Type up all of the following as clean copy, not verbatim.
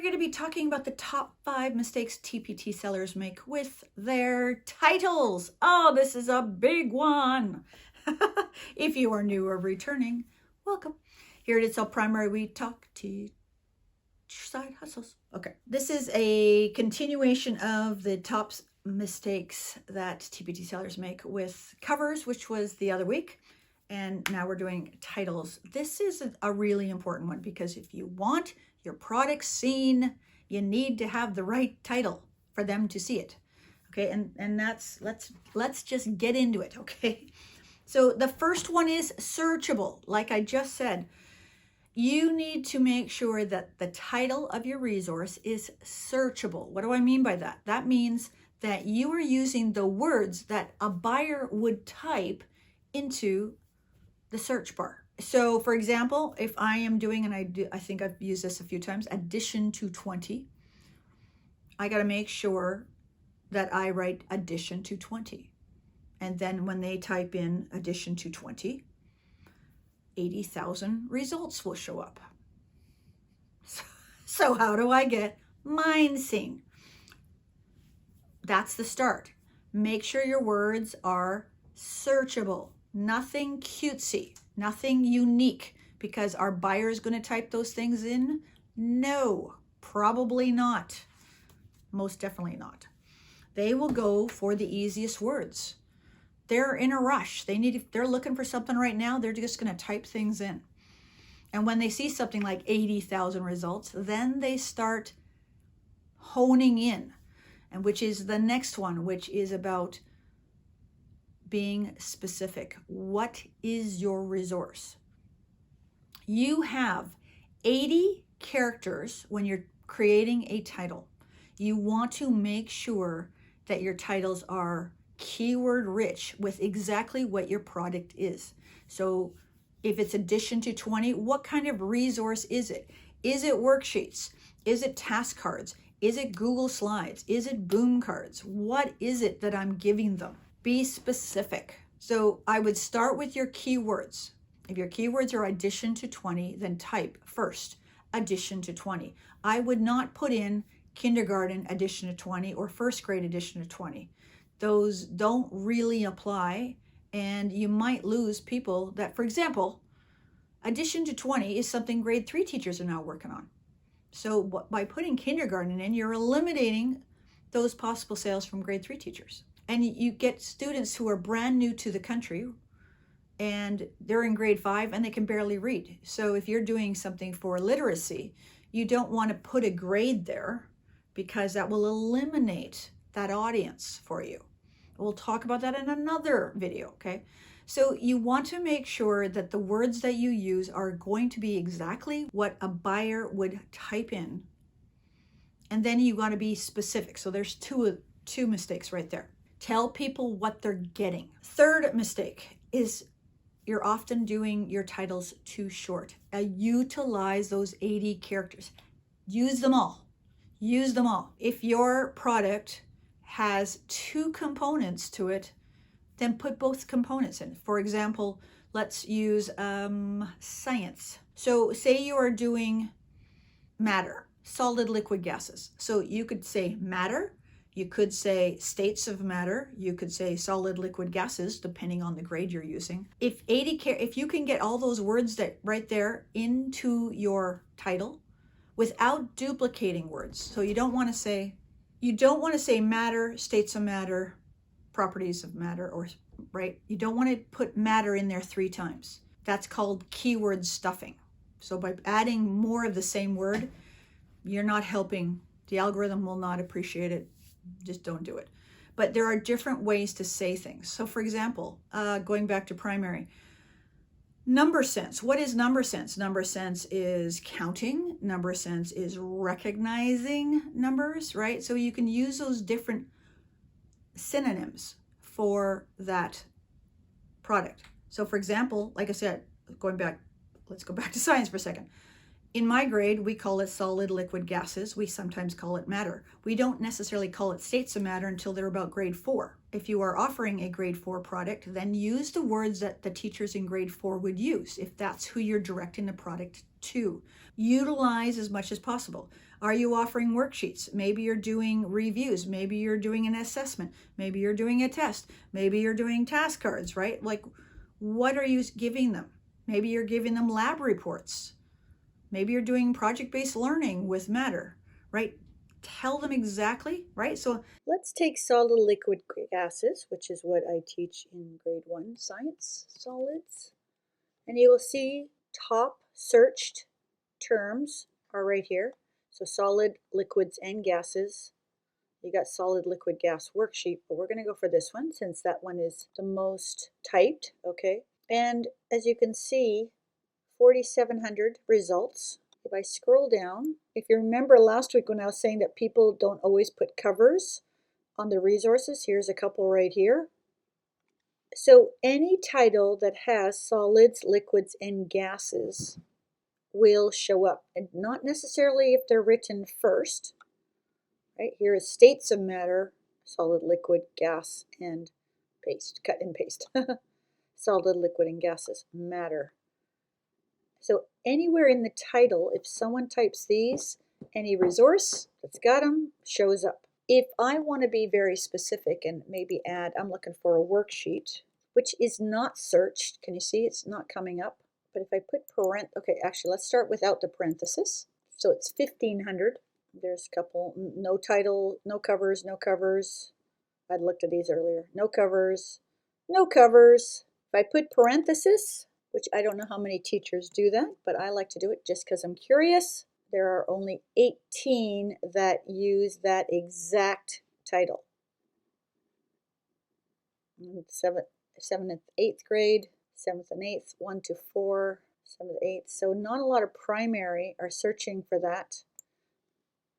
going to be talking about the top 5 mistakes TPT sellers make with their titles. Oh, this is a big one. If you are new or returning, welcome. Here at It's All Primary, we talk to side hustles. Okay, this is a continuation of the top mistakes that TPT sellers make with covers, which was the other week. And now we're doing titles. This is a really important one because if you want your product seen, you need to have the right title for them to see it. Okay, and that's let's just get into it. Okay, so the first one is searchable. Like I just said, you need to make sure that the title of your resource is searchable. What do I mean by that? That means that you are using the words that a buyer would type into the search bar. So for example, if I am doing, and I think I've used this a few times, addition to 20, I got to make sure that I write addition to 20. And then when they type in addition to 20, 80,000 results will show up. So how do I get mine seen? That's the start. Make sure your words are searchable. Nothing cutesy, nothing unique, because our buyer is going to type those things in? No, probably not. Most definitely not. They will go for the easiest words. They're in a rush. They're looking for something right now. They're just going to type things in. And when they see something like 80,000 results, then they start honing in, and which is the next one, which is about being specific. What is your resource? You have 80 characters when you're creating a title. You want to make sure that your titles are keyword rich with exactly what your product is. So if it's addition to 20, what kind of resource is it? Is it worksheets? Is it task cards? Is it Google Slides? Is it boom cards? What is it that I'm giving them? Be specific. So I would start with your keywords. If your keywords are addition to 20, then type first addition to 20. I would not put in kindergarten addition to 20 or first grade addition to 20. Those don't really apply, and you might lose people that, for example, addition to 20 is something grade 3 teachers are now working on. So by putting kindergarten in, you're eliminating those possible sales from grade 3 teachers. And you get students who are brand new to the country and they're in grade 5 and they can barely read. So if you're doing something for literacy, you don't want to put a grade there because that will eliminate that audience for you. We'll talk about that in another video, okay? So you want to make sure that the words that you use are going to be exactly what a buyer would type in. And then you want to be specific. So there's two mistakes right there. Tell people what they're getting. Third mistake is you're often doing your titles too short. Utilize those 80 characters. Use them all. Use them all. If your product has 2 components to it, then put both components in. For example, let's use science. So say you are doing matter, solid, liquid, gases. So you could say matter. You could say states of matter. You could say solid, liquid, gases, depending on the grade you're using. If you can get all those words that right there into your title without duplicating words. So you don't want to say matter, states of matter, properties of matter, or right? You don't want to put matter in there 3 times. That's called keyword stuffing. So by adding more of the same word, you're not helping. The algorithm will not appreciate it. Just don't do it. But there are different ways to say things. So for example, going back to primary, number sense. What is number sense? Number sense is counting. Number sense is recognizing numbers, right? So you can use those different synonyms for that product. So for example, like I said, let's go back to science for a second. In my grade, we call it solid, liquid, gases. We sometimes call it matter. We don't necessarily call it states of matter until they're about grade 4. If you are offering a grade 4 product, then use the words that the teachers in grade 4 would use if that's who you're directing the product to. Utilize as much as possible. Are you offering worksheets? Maybe you're doing reviews. Maybe you're doing an assessment. Maybe you're doing a test. Maybe you're doing task cards, right? Like, what are you giving them? Maybe you're giving them lab reports. Maybe you're doing project-based learning with matter, right? Tell them exactly, right? So let's take solid, liquid, gases, which is what I teach in grade 1 science, solids. And you will see top searched terms are right here. So solid, liquids, and gases. You got solid, liquid, gas worksheet, but we're going to go for this one since that one is the most typed, okay? And as you can see, 4,700 results. If I scroll down, if you remember last week when I was saying that people don't always put covers on the resources, here's a couple right here. So any title that has solids, liquids, and gases will show up, and not necessarily if they're written first. Right here is states of matter, solid, liquid, gas, and paste, cut and paste. Solid, liquid, and gases, matter. So anywhere in the title, if someone types these, any resource that's got them shows up. If I want to be very specific and maybe add, I'm looking for a worksheet, which is not searched. Can you see it's not coming up? But if I put okay, actually, let's start without the parenthesis. So it's 1,500. There's a couple, no title, no covers, no covers. I'd looked at these earlier. No covers, no covers. If I put parenthesis, which I don't know how many teachers do that, but I like to do it just because I'm curious. There are only 18 that use that exact title. 7th, 8th grade, 7th and 8th, 1 to 4, 7th, 8th. So not a lot of primary are searching for that.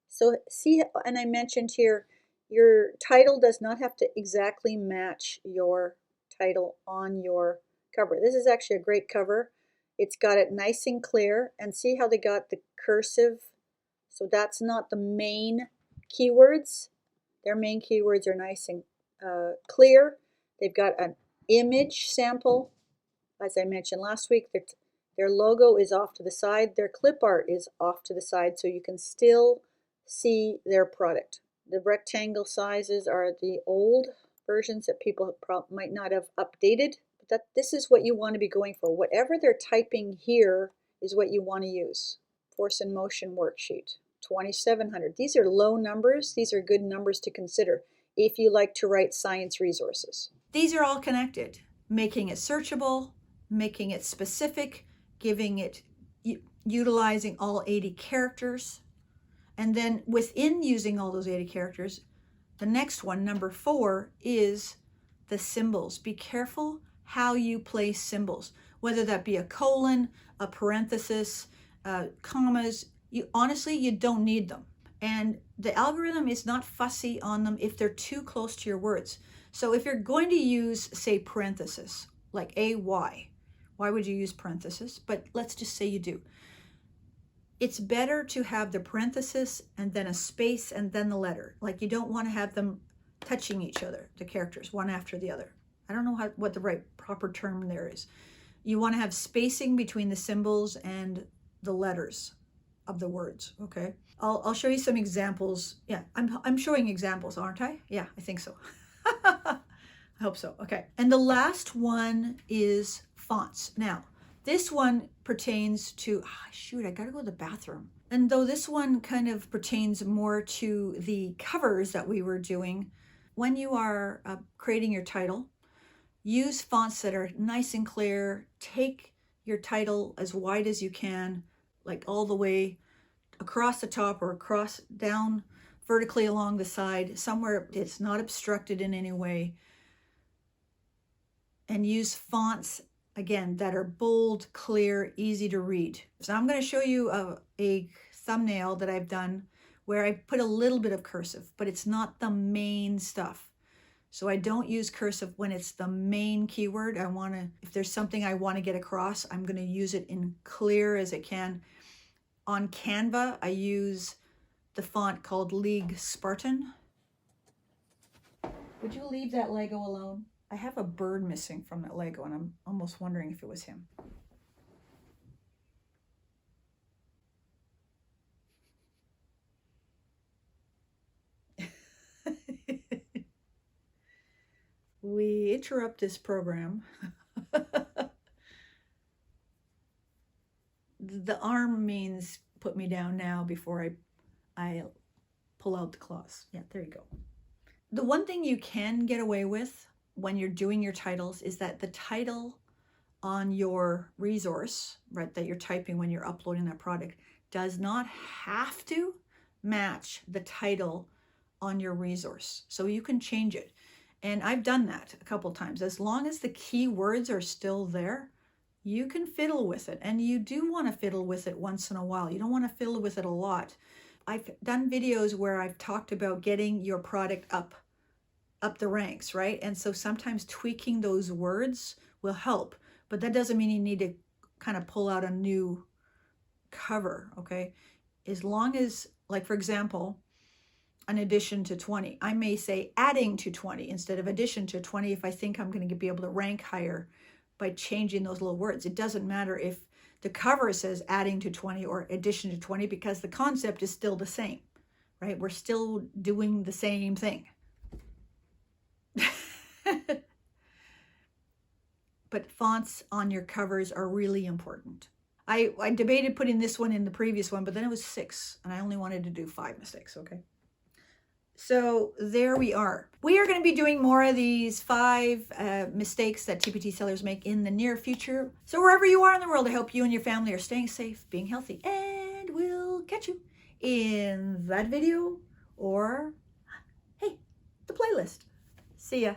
So see, and I mentioned here, your title does not have to exactly match your title on your cover. This is actually a great cover. It's got it nice and clear, and see how they got the cursive. So that's not the main keywords. Their main keywords are nice and clear. They've got an image sample. As I mentioned last week, their logo is off to the side. Their clip art is off to the side, so you can still see their product. The rectangle sizes are the old versions that people might not have updated. But this is what you want to be going for. Whatever they're typing here is what you want to use. Force and motion worksheet, 2,700. These are low numbers. These are good numbers to consider if you like to write science resources. These are all connected, making it searchable, making it specific, giving it, utilizing all 80 characters. And then within using all those 80 characters, the next one, number 4, is the symbols. Be careful how you place symbols, whether that be a colon, a parenthesis, commas. Honestly, you don't need them. And the algorithm is not fussy on them if they're too close to your words. So if you're going to use, say, parenthesis, like AY, why would you use parenthesis? But let's just say you do. It's better to have the parenthesis and then a space and then the letter. Like, you don't want to have them touching each other, the characters, one after the other. I don't know what the right proper term there is. You want to have spacing between the symbols and the letters of the words, okay? I'll show you some examples. Yeah, I'm showing examples, aren't I? Yeah, I think so. I hope so. Okay. And the last one is fonts. Now, this one pertains to, shoot, I gotta go to the bathroom. And though this one kind of pertains more to the covers that we were doing, when you are creating your title, use fonts that are nice and clear. Take your title as wide as you can, like all the way across the top or across down vertically along the side, somewhere it's not obstructed in any way. And use fonts, again, that are bold, clear, easy to read. So I'm going to show you a thumbnail that I've done where I put a little bit of cursive, but it's not the main stuff. So I don't use cursive when it's the main keyword. If there's something I want to get across, I'm going to use it in clear as it can. On Canva, I use the font called League Spartan. Would you leave that Lego alone? I have a bird missing from that Lego, and I'm almost wondering if it was him. We interrupt this program. The arm means put me down now before I pull out the claws. Yeah, there you go. The one thing you can get away with when you're doing your titles is that the title on your resource, right, that you're typing when you're uploading that product does not have to match the title on your resource. So you can change it. And I've done that a couple times. As long as the keywords are still there, you can fiddle with it. And you do want to fiddle with it once in a while. You don't want to fiddle with it a lot. I've done videos where I've talked about getting your product up the ranks, right? And so sometimes tweaking those words will help, but that doesn't mean you need to kind of pull out a new cover, okay? As long as, like, for example, an addition to 20, I may say adding to 20 instead of addition to 20 if I think I'm going to be able to rank higher by changing those little words. It doesn't matter if the cover says adding to 20 or addition to 20 because the concept is still the same, right? We're still doing the same thing. But fonts on your covers are really important. I debated putting this one in the previous one, but then it was 6 and I only wanted to do 5 mistakes, okay? So there we are. We are going to be doing more of these 5 mistakes that TPT sellers make in the near future. So wherever you are in the world, I hope you and your family are staying safe, being healthy, and we'll catch you in that video or, hey, the playlist. See ya.